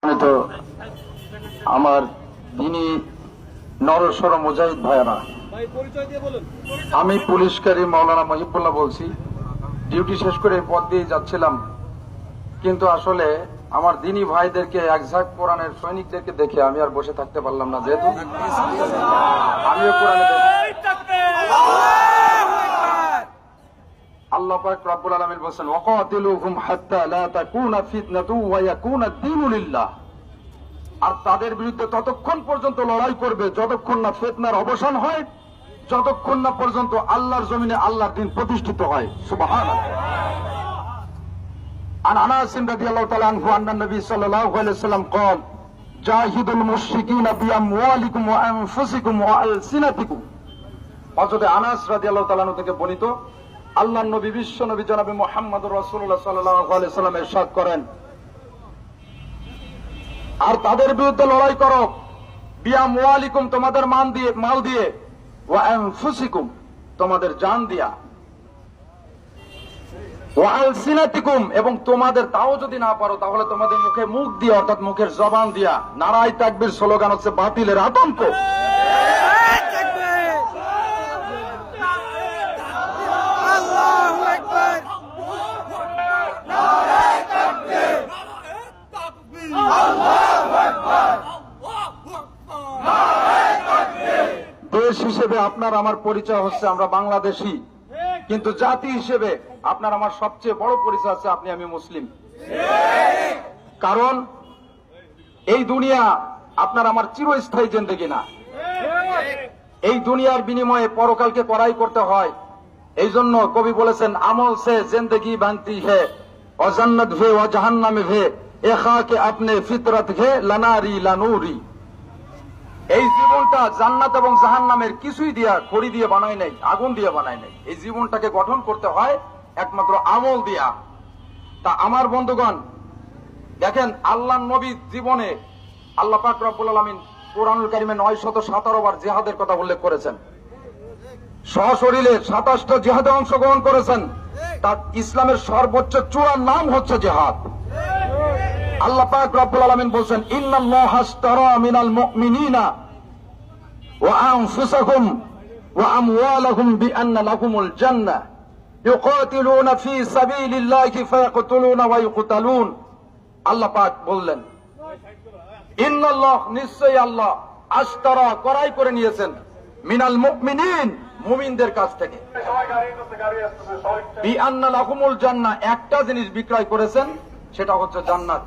তো আমার দিনী নরসর মুজাহিদ ভাইরা, আমি পুলিশকারী মাওলানা মহিবুল্লাহ বলছি। ডিউটি শেষ করে পথ দিয়ে যাচ্ছিলাম, কিন্তু আসলে আমার দিনী ভাইদেরকে একঝাক কোরআনের সৈনিকদেরকে দেখে আমি আর বসে থাকতে পারলাম না। যেহেতু আমিও কোরআনে আল্লাহ পাক রব্বুল আলামিন বলেন, ওয়াকাতিলুহুম হাত্তা লা তাকুনা ফিতনাতু ওয়া ইয়াকুনা দ্বীনু লিল্লাহ। আর তাদের বিরুদ্ধে ততক্ষণ পর্যন্ত লড়াই করবে যতক্ষণ না ফিতনার অবসান হয়, যতক্ষণ না পর্যন্ত আল্লাহর জমিনে আল্লাহর দ্বীন প্রতিষ্ঠিত হয়। সুবহানাল্লাহ। عن انس رضي الله تعالى عنه ان النبي صلى الله عليه وسلم قال جاهدوا المشركين باموالكم وانفسكم والسنتكم। হযরত আনাস রাদিয়াল্লাহু তাআলা আনহু থেকে বর্ণিত, আল্লাহর নবী বিশ্ব নবী জনাব মুহাম্মদুর রাসূলুল্লাহ সাল্লাল্লাহু আলাইহি ওয়াসাল্লাম ইরশাদ করেন, আর তাদের বিরুদ্ধে লড়াই করো বিআমওয়ালিকুম, তোমাদের মাল দিয়ে, ওয়া আনফুসিকুম, তোমাদের জান দিয়া, ওয়া আলসিনাতিকুম, এবং তোমাদের তাও যদি না পারো তাহলে তোমাদের মুখে মুখ দিয়ে, অর্থাৎ মুখের জবান দিয়া। নারায়ে তাকবীর স্লোগান হচ্ছে বাতিলের আতঙ্ক। দেশ হিসেবে আপনার আমার পরিচয় হচ্ছে আমরা বাংলাদেশী, কিন্তু জাতি হিসেবে আপনার আমার সবচেয়ে বড় পরিচয় আছে আপনি আমি মুসলিম। কারণ এই দুনিয়া আপনার আমার চিরস্থায়ী জিন্দেগি না। এই দুনিয়ার বিনিময়ে পরকালকে কড়াই করতে হয়। এই জন্য কবি বলেছেন, আমল সে জিন্দেগি বানতি হে ও জান্নাত ভে ও জাহান্নামে ভে, এ খাকে আপনি ফিতরত হে লানারি লানুরি। এই জীবনটা জান্নাত এবং জাহান্নামের কিছুই দিয়া, খড়ি দিয়ে বানায় নাই, আগুন দিয়ে বানায় নাই। এই জীবনটাকে গঠন করতে হয় একমাত্র আমল দিয়া। তা আমার বন্ধুগণ, দেখেন আল্লাহর নবীর জীবনে আল্লাহ পাক রব্বুল আলামিন কোরআনুল কারীমে 917 বার জিহাদের কথা উল্লেখ করেছেন। সশরীরে 27টা জিহাদে অংশগ্রহণ করেছেন। তার ইসলামের সর্বোচ্চ চূড়ার নাম হচ্ছে জিহাদ। আল্লাহ পাক রব্বুল আলামিন বলেন, ইন্নাল্লাহা আশতারা মিনাল মুমিনিনা ওয়া আনফুসাহুম ওয়া আমওয়ালাহুম বিআন্না লাহুমুল জান্নাহ ইউকাতিলুনা ফি সাবিলিল্লাহি ফায়াকতুলুনা ওয়া ইউকতালুন। আল্লাহ পাক বললেন, ইন্নাল্লাহ, নিশ্চয়ই আল্লাহ, আশতারা, ক্রয় করে নিয়েছেন, মিনাল মুমিনিন, মুমিনদের কাছ থেকে, বিআন্না লাহুমুল জান্নাহ, একটা জিনিস বিক্রয় করেছেন, সেটা হচ্ছে জান্নাত।